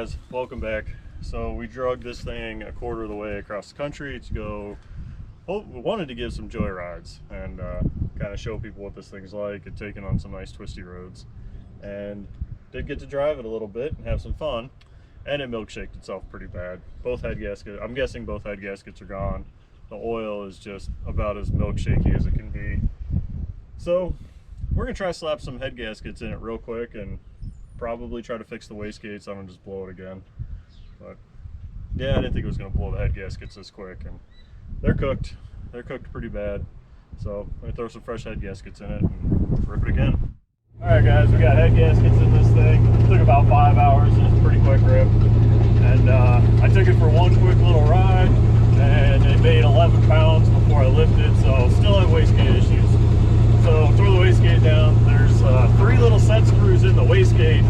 guys, welcome back. So we drugged this thing a quarter of the way across the country to go, we wanted to give some joy rides and kind of show people what this thing's like and taking on some nice twisty roads, and did get to drive it a little bit and have some fun, and it milkshaked itself pretty bad. Both head gaskets, I'm guessing both head gaskets are gone. The oil is just about as milkshaky as it can be. So we're gonna try to slap some head gaskets in it real quick and probably try to fix the wastegates. I'm gonna just blow it again. But yeah, I didn't think it was gonna blow the head gaskets this quick, and they're cooked. They're cooked pretty bad. So I'm gonna throw some fresh head gaskets in it and rip it again. All right, guys, we got head gaskets in this thing. It took about 5 hours. It was a pretty quick rip, and I took it for one quick little ride, and it made 11 pounds before I lifted. So still have wastegate issues. So throw the wastegate down. There's 3 little set screws in the wastegate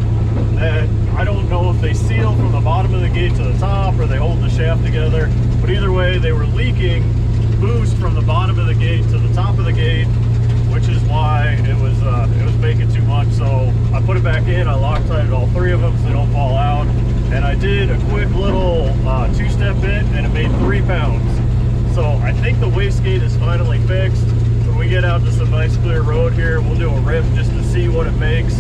that I don't know if they seal from the bottom of the gate to the top or they hold the shaft together. But either way, they were leaking boost from the bottom of the gate to the top of the gate, which is why it was making too much. So I put it back in. I Loctited all 3 of them so they don't fall out. And I did a quick little 2-step bit, and it made 3 pounds. So I think the wastegate is finally fixed. When we get out to some nice clear road here, we'll do a rip just to see what it makes.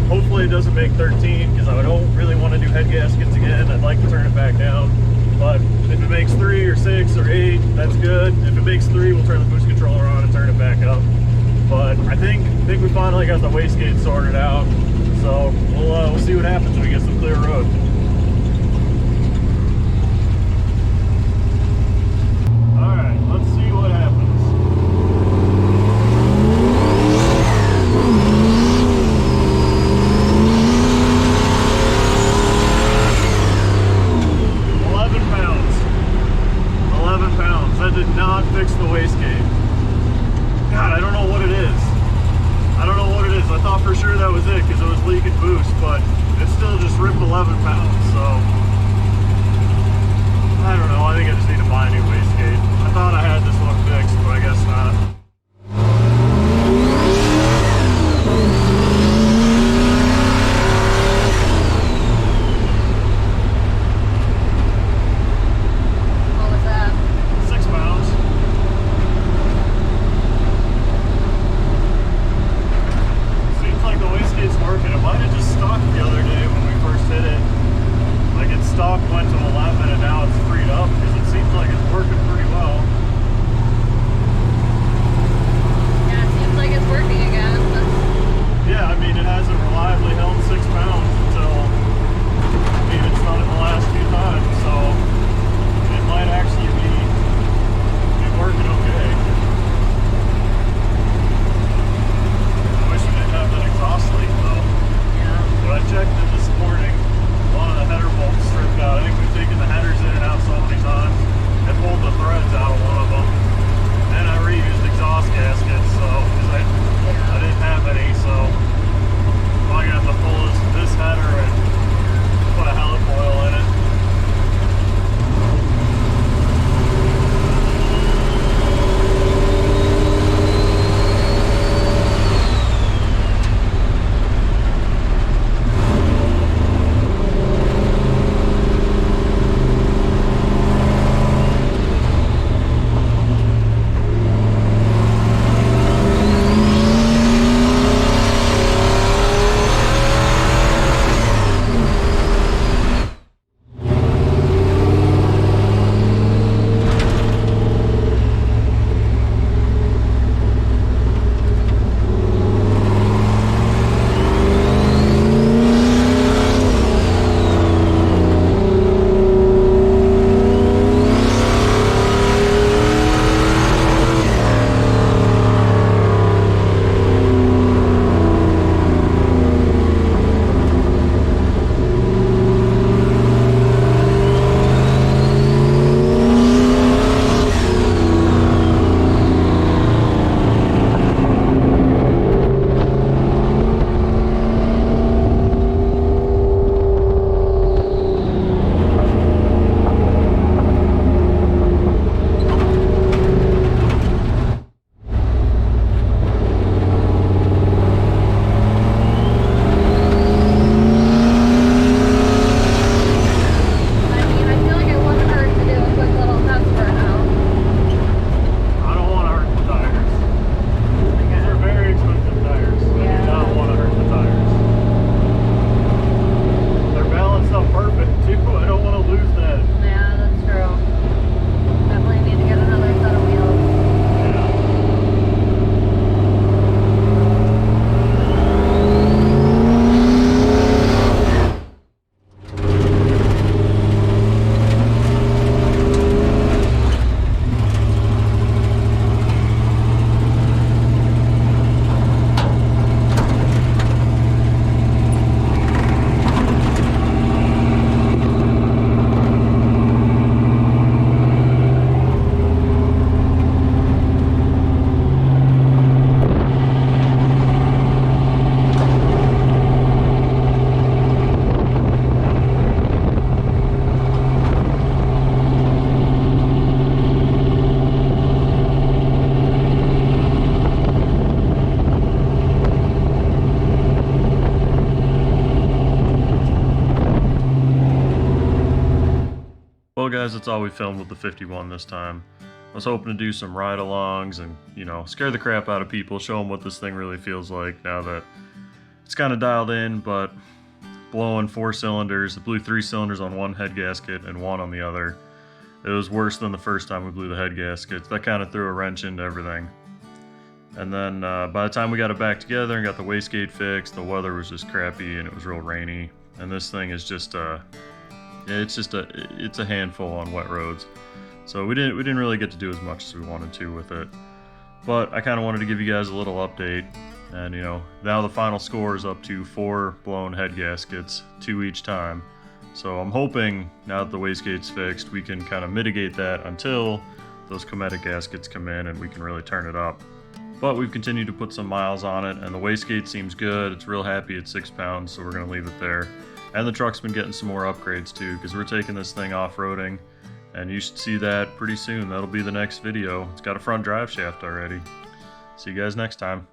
Hopefully it doesn't make 13, because I don't really want to do head gaskets again. I'd like to turn it back down. But if it makes 3 or 6 or 8, that's good. If it makes 3, we'll turn the boost controller on and turn it back up. But I think we finally got the wastegate sorted out. So we'll see what happens when we get some clear road. All right, let's see what happens. That did not fix the wastegate. God, I don't know what it is. I don't know what it is. I thought for sure that was it because it was leaking boost, but it still just ripped 11 pounds. So I don't know. I think I just need to buy a new wastegate. I thought I had this one fixed, but I guess not. Went to 11 and now it's freed up because it seems like it's working pretty well. guys, that's all we filmed with the 51 this time. I was hoping to do some ride-alongs and, you know, scare the crap out of people, show them what this thing really feels like now that it's kind of dialed in, but blowing 4 cylinders. It blew 3 cylinders on one head gasket and 1 on the other. It was worse than the first time we blew the head gaskets. That kind of threw a wrench into everything. And then by the time we got it back together and got the wastegate fixed, the weather was just crappy and it was real rainy. And this thing is just it's a handful on wet roads. So we didn't really get to do as much as we wanted to with it. But I kind of wanted to give you guys a little update. And you know, now the final score is up to 4 blown head gaskets, 2 each time. So I'm hoping now that the wastegate's fixed, we can kind of mitigate that until those Cometic gaskets come in and we can really turn it up. But we've continued to put some miles on it, and the wastegate seems good. It's real happy at 6 pounds, so we're going to leave it there. And the truck's been getting some more upgrades too, because we're taking this thing off-roading, and you should see that pretty soon. That'll be the next video. It's got a front drive shaft already. See you guys next time.